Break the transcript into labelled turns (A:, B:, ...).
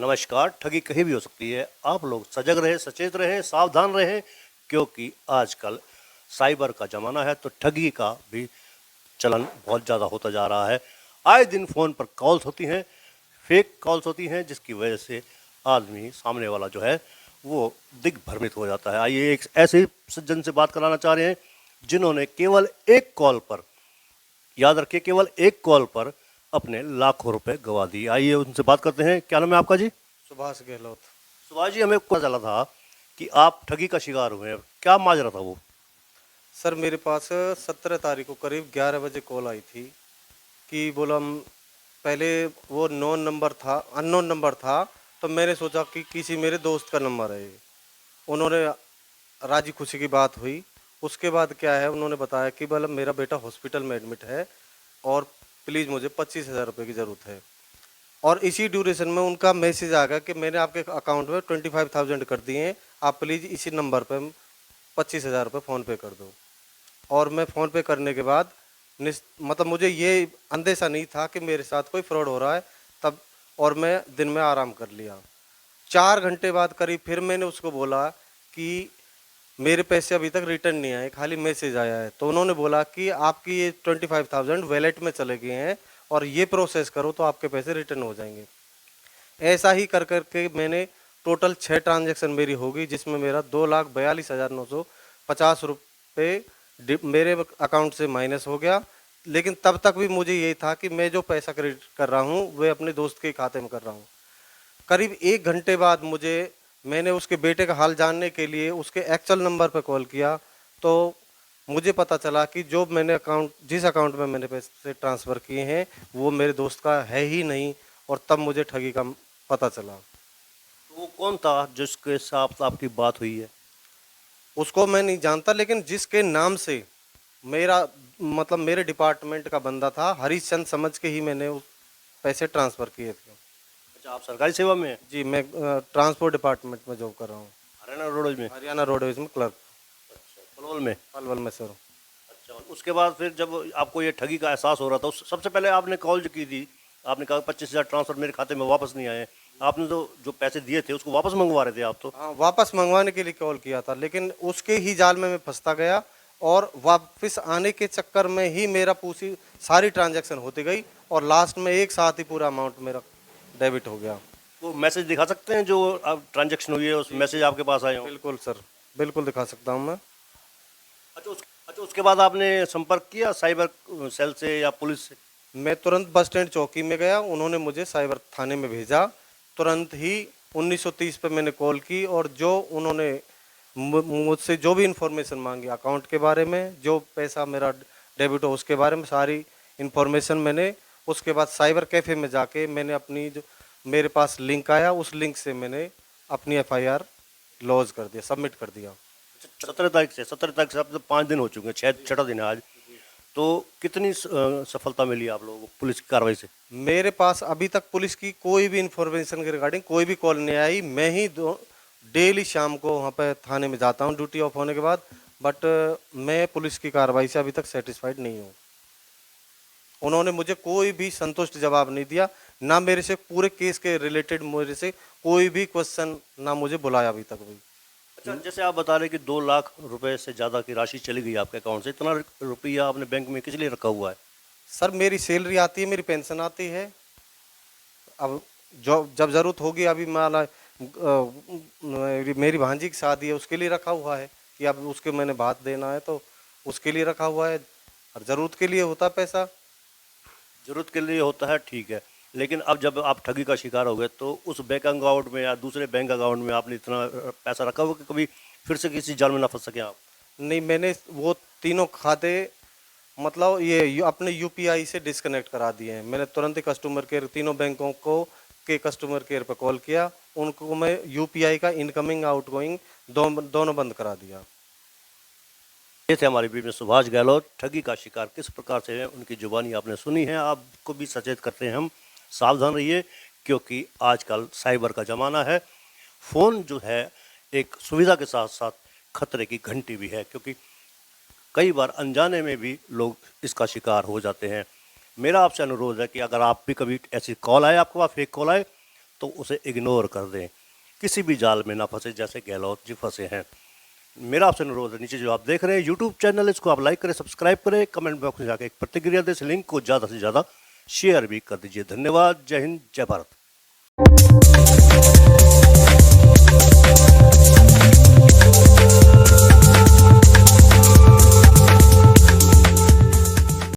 A: नमस्कार। ठगी कहीं भी हो सकती है। आप लोग सजग रहें, सचेत रहें, सावधान रहें, क्योंकि आजकल साइबर का ज़माना है तो ठगी का भी चलन बहुत ज़्यादा होता जा रहा है। आए दिन फ़ोन पर कॉल्स होती हैं, फेक कॉल्स होती हैं, जिसकी वजह से आदमी सामने वाला जो है वो दिग्भ्रमित हो जाता है। आइए एक ऐसे सज्जन से बात कराना चाह रहे हैं जिन्होंने केवल एक कॉल पर, याद रखिए, केवल एक कॉल पर अपने लाखों रुपए गंवा दिए। आइए उनसे बात करते हैं। क्या नाम है आपका जी?
B: सुभाष गहलोत।
A: सुभाष जी, हमें पता चला था कि आप ठगी का शिकार हुए हैं। क्या माजरा था वो?
B: सर मेरे पास 17 तारीख को करीब 11 बजे कॉल आई थी कि बोला पहले वो नॉन नंबर था, अननोन नंबर था। तो मैंने सोचा कि किसी मेरे दोस्त का नंबर है ये। उन्होंने राजी खुशी की बात हुई। उसके बाद क्या है, उन्होंने बताया कि बोला मेरा बेटा हॉस्पिटल में एडमिट है और प्लीज़ मुझे 25,000 रुपये की ज़रूरत है। और इसी ड्यूरेशन में उनका मैसेज आ गया कि मैंने आपके अकाउंट में 25,000 कर दिए हैं, आप प्लीज़ इसी नंबर पर 25,000 रुपये फ़ोन पे कर दो। और मैं फ़ोन पे करने के बाद मतलब मुझे ये अंदेशा नहीं था कि मेरे साथ कोई फ्रॉड हो रहा है तब। और मैं दिन में आराम कर लिया। 4 घंटे बाद करीब फिर मैंने उसको बोला कि मेरे पैसे अभी तक रिटर्न नहीं आए, खाली मैसेज आया है। तो उन्होंने बोला कि आपकी ये 25,000 वैलेट में चले गए हैं और ये प्रोसेस करो तो आपके पैसे रिटर्न हो जाएंगे। ऐसा ही कर करके मैंने टोटल 6 ट्रांजैक्शन मेरी होगी, जिसमें मेरा 2,42,950 रुपये मेरे अकाउंट से माइनस हो गया। लेकिन तब तक भी मुझे यही था कि मैं जो पैसा क्रेडिट कर रहा हूँ वह अपने दोस्त के खाते में कर रहा हूँ। करीब 1 घंटे बाद मैंने उसके बेटे का हाल जानने के लिए उसके एक्चुअल नंबर पर कॉल किया। तो मुझे पता चला कि जो मैंने जिस अकाउंट में मैंने पैसे ट्रांसफ़र किए हैं वो मेरे दोस्त का है ही नहीं। और तब मुझे ठगी का पता चला।
A: तो वो कौन था जिसके साथ आपकी बात हुई है?
B: उसको मैं नहीं जानता, लेकिन जिसके नाम से मेरा मतलब मेरे डिपार्टमेंट का बंदा था, हरीश चंद समझ के ही मैंने उस पैसे ट्रांसफ़र किए थे।
A: अच्छा, आप सरकारी सेवा में हैं?
B: जी, मैं ट्रांसपोर्ट डिपार्टमेंट में जॉब कर रहा हूँ।
A: हरियाणा रोडवेज में?
B: हरियाणा रोडवेज में क्लर्क।
A: अच्छा, पलवल में?
B: पलवल में सर।
A: अच्छा, और उसके बाद फिर जब आपको ये ठगी का एहसास हो रहा था, सबसे पहले आपने कॉल जो की थी, आपने कहा 25,000 ट्रांसफर मेरे खाते में वापस नहीं आए। आपने तो जो पैसे दिए थे उसको वापस मंगवा रहे थे आप तो।
B: हाँ, वापस मंगवाने के लिए कॉल किया था, लेकिन उसके ही जाल में मैं फंसता गया। और वापस आने के चक्कर में ही मेरा पूरी सारी ट्रांजैक्शन होती गई और लास्ट में एक साथ ही पूरा अमाउंट मेरा डेबिट हो गया।
A: वो मैसेज दिखा सकते हैं जो अब ट्रांजैक्शन हुई है, उस मैसेज आपके पास आए हो?
B: बिल्कुल सर, बिल्कुल दिखा सकता हूँ मैं।
A: अच्छा, उसके बाद आपने संपर्क किया साइबर सेल से या पुलिस से?
B: मैं तुरंत बस स्टैंड चौकी में गया, उन्होंने मुझे साइबर थाने में भेजा। तुरंत ही 1930 पे मैंने कॉल की और जो उन्होंने मुझसे जो भी इंफॉर्मेशन मांगी अकाउंट के बारे में, जो पैसा मेरा डेबिट हो उसके बारे में, सारी इंफॉर्मेशन मैंने उसके बाद साइबर कैफ़े में जाके मैंने अपनी जो मेरे पास लिंक आया उस लिंक से मैंने अपनी एफआईआर लॉन्च कर दिया, सबमिट कर दिया।
A: 17 तारीख से अब तो 5 दिन हो चुके हैं, छठा दिन है आज। तो कितनी सफलता मिली आप लोगों को पुलिस की कार्रवाई से?
B: मेरे पास अभी तक पुलिस की कोई भी इंफॉर्मेशन के रिगार्डिंग कोई भी कॉल नहीं आई। मैं ही डेली शाम को वहाँ पे थाने में जाता हूँ ड्यूटी ऑफ होने के बाद। बट मैं पुलिस की कार्रवाई से अभी तक सेटिस्फाइड नहीं हूँ। उन्होंने मुझे कोई भी संतुष्ट जवाब नहीं दिया, ना मेरे से पूरे केस के रिलेटेड मेरे से कोई भी क्वेश्चन ना मुझे बुलाया अभी तक भी।
A: अच्छा, जैसे आप बता रहे कि 2 लाख रुपए से ज़्यादा की राशि चली गई आपके अकाउंट से, इतना रुपया आपने बैंक में किस लिए रखा हुआ है?
B: सर मेरी सैलरी आती है, मेरी पेंशन आती है। अब जो जब ज़रूरत होगी, अभी माला मेरी भांजी की शादी है उसके लिए रखा हुआ है कि अब उसके मैंने भात देना है तो उसके लिए रखा हुआ है। और ज़रूरत के लिए होता पैसा।
A: ज़रूरत के लिए होता है, ठीक है। लेकिन अब जब आप ठगी का शिकार हो गए तो उस बैंक अकाउंट में या दूसरे बैंक अकाउंट में आपने इतना पैसा रखा हुआ कि कभी फिर से किसी जाल में ना फंस सके आप?
B: नहीं, मैंने वो तीनों खाते मतलब अपने यूपीआई से डिस्कनेक्ट करा दिए हैं। मैंने तुरंत ही कस्टमर केयर तीनों बैंकों को के कस्टमर केयर पर कॉल किया, उनको मैं यूपीआई का इनकमिंग आउटगोइंग दोनों बंद करा दिया।
A: ये थे हमारे बीच में सुभाष गहलोत। ठगी का शिकार किस प्रकार से है उनकी जुबानी आपने सुनी है। आपको भी सचेत करते हैं हम, सावधान रहिए, क्योंकि आजकल साइबर का ज़माना है। फ़ोन जो है एक सुविधा के साथ साथ खतरे की घंटी भी है, क्योंकि कई बार अनजाने में भी लोग इसका शिकार हो जाते हैं। मेरा आपसे अनुरोध है कि अगर आप भी कभी ऐसी कॉल आए, आपके पास फेक कॉल आए, तो उसे इग्नोर कर दें, किसी भी जाल में ना फंसे जैसे गहलोत जी फंसे हैं। मेरा आपसे अनुरोध है, नीचे जो आप देख रहे हैं यूट्यूब चैनल, इसको आप लाइक करें, सब्सक्राइब करें, कमेंट बॉक्स में जाकर एक प्रतिक्रिया दें, इस लिंक को ज़्यादा से ज़्यादा शेयर भी कर दीजिए। धन्यवाद। जय हिंद, जय भारत।